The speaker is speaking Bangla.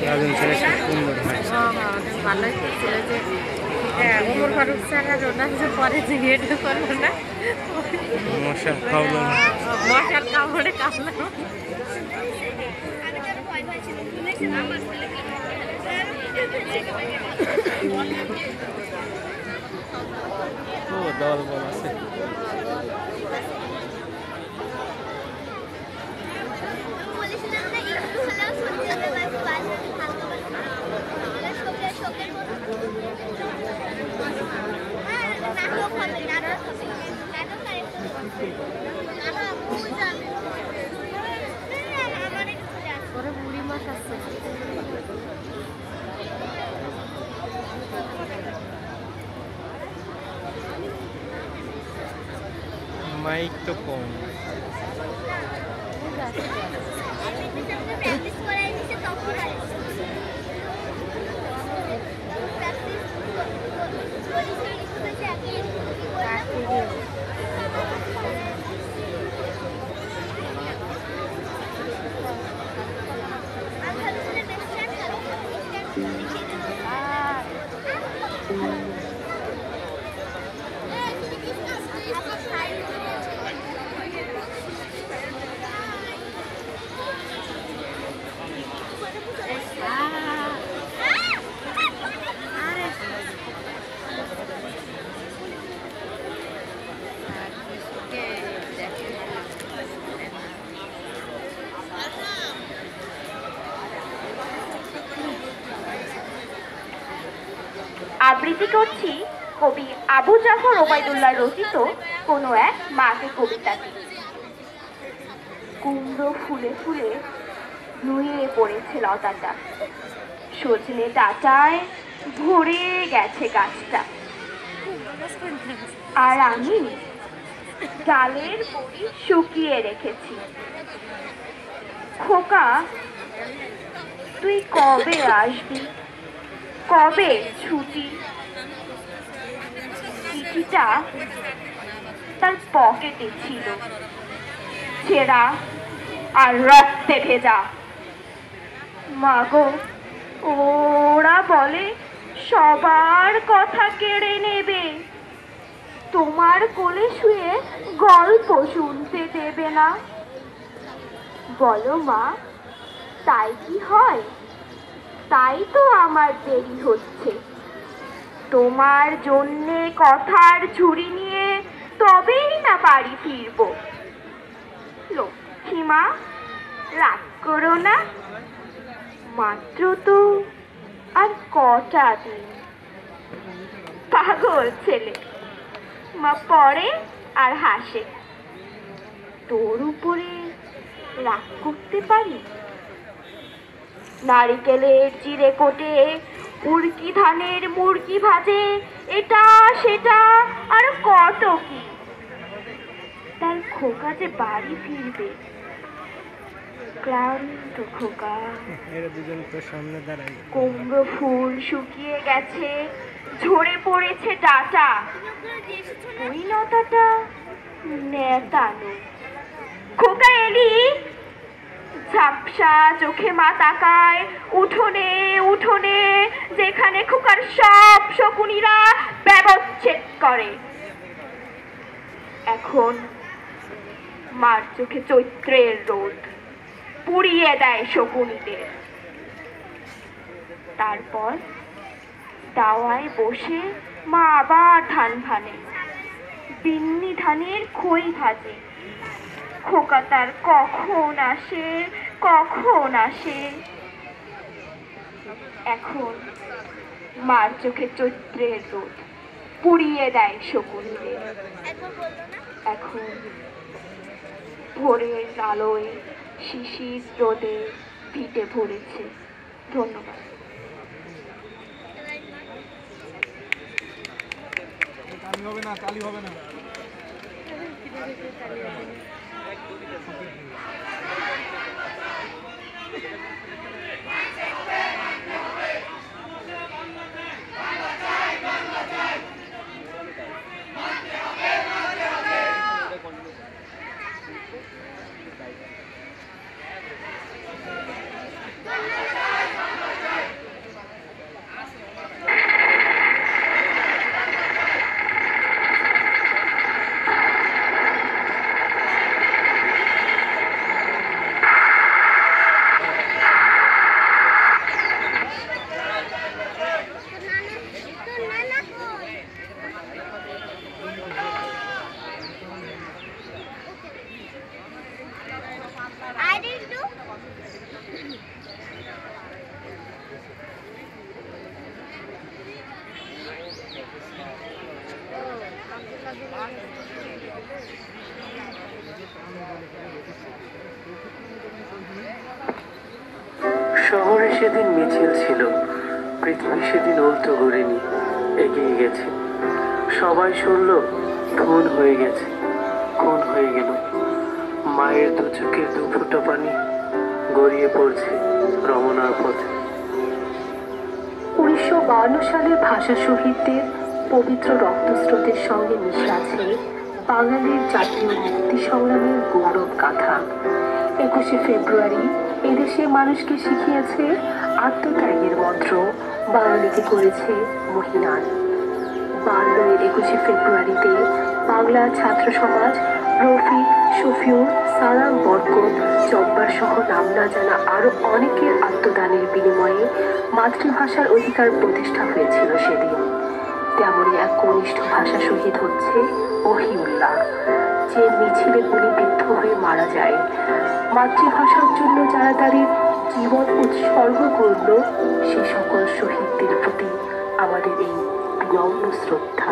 গাজন ছেলে খুব সুন্দর হয়। ভালোই ছিল যে ওমর ফারুক স্যার আর ওনার যে পরে যে ইয়েটা করলো না, মশা খাওয়ালো না, মশার কামড়ে কামড়ালো। ও দল বল আছে। বুড়ি মাছ আছে। মাইক তো কম। আবৃত্তি করছি কবি আবু জাফর ওবায়দুল্লাহ রচিত কোনো এক মাকে কবিতাটি। কুমড়ো ফুলে ফুলে নুয়ে পড়েছে লতাটা, সজনে ডাঁটায় ভরে গেছে গাছটা, আর আমি ডালের বড়ি শুকিয়ে রেখেছি। খোকা, তুই কবে আসবি, কবে ছুটি? চিঠিটা তার পকেটে ছিল, ছেঁড়া আর রক্তে ভেজা। মাগো, ওরা বলে সবার কথা কেড়ে নেবে, তোমার কোলে শুয়ে গল্প শুনতে দেবে না। বলো মা, তাই কি হয়? তাই তো আমার দেরি হচ্ছে, তোমার জন্যে কথার ঝুড়ি নিয়ে তবেই না বাড়ি ফিরব। লক্ষ্মীমা, রাগ করো না, মাত্র তো আর কটা দিন। পাগল ছেলে, মা পড়ে আর হাসে। তোর উপরে রাগ করতে পারি? নারিকেলের চিড়ে কোটে, উড়কি ধানের মুরগি ভাজে, এটা সেটা আর কত কি। তার খোকা যে বাড়ি ফিরবে, ক্লান্ত খোকা। এরা দুজন তো সামনে দাঁড়ায়। কুমড়ো ফুল শুকিয়ে গেছে, ঝরে পড়েছে ডাঁটা, ওই লতাটা নেতানো। খোকা এলি? ঝাপসা চোখে মা তাকায় উঠোনে উঠোনে, যেখানে খোকার সব শকুনিরা ব্যবচ্ছেদ করে। এখন মার চোখে চৈত্রের রোদ পুড়িয়ে দেয় শকুনিদের। তারপর দাওয়ায় বসে মা আবার ধান ভানে, বিন্নি ধানের খই ভাজে। খোকা তার কখন আসে, কখন আসে। এখন মার চোখে চৈত্রের রোদ পুড়িয়ে দেয় শকুনিদের। এখন ভোরের আলোয় শিশির রোদে ভিটে ভরেছে। ধন্যবাদ। হবে না, কালি হবে না। সেদিন মিছিল ছিল, পৃথিবী সেদিন উল্টো ঘুরেনি, এগিয়ে গেছে। সবাই শুনল খুন হয়ে গেছে, খুন হয়ে গেল। মায়ের দু চোখের দু ফোঁটা পানি গড়িয়ে পড়ছে রমনার পথে। 1952 সালের ভাষা শহীদদের পবিত্র রক্তস্রোতের সঙ্গে মিশে আছে বাঙালির জাতীয় মুক্তি সংগ্রামের গৌরব গাথা। 21শে ফেব্রুয়ারি এদেশের মানুষকে শিখিয়েছে আত্মত্যাগের মন্ত্র, বাঙালিকে করেছে মহিয়ান। 21শে ফেব্রুয়ারিতে বাংলা ছাত্র সমাজ, রফিক, শফিউর, সালাম, বরকত, জব্বার সহ নাম না জানা আরো অনেকের আত্মদানের বিনিময়ে মাতৃভাষার অধিকার প্রতিষ্ঠা হয়েছিল সেদিন। তেমনই এক কনিষ্ঠ ভাষা শহীদ হচ্ছে ওহিউল্লাহ, যে মিছিলে গুলিবিদ্ধ হয়ে মারা যায়। মাতৃভাষার জন্য যারা তাদের জীবন উৎসর্গ করল, সে সকল শহীদদের প্রতি আমাদের এই বিনম্র শ্রদ্ধা।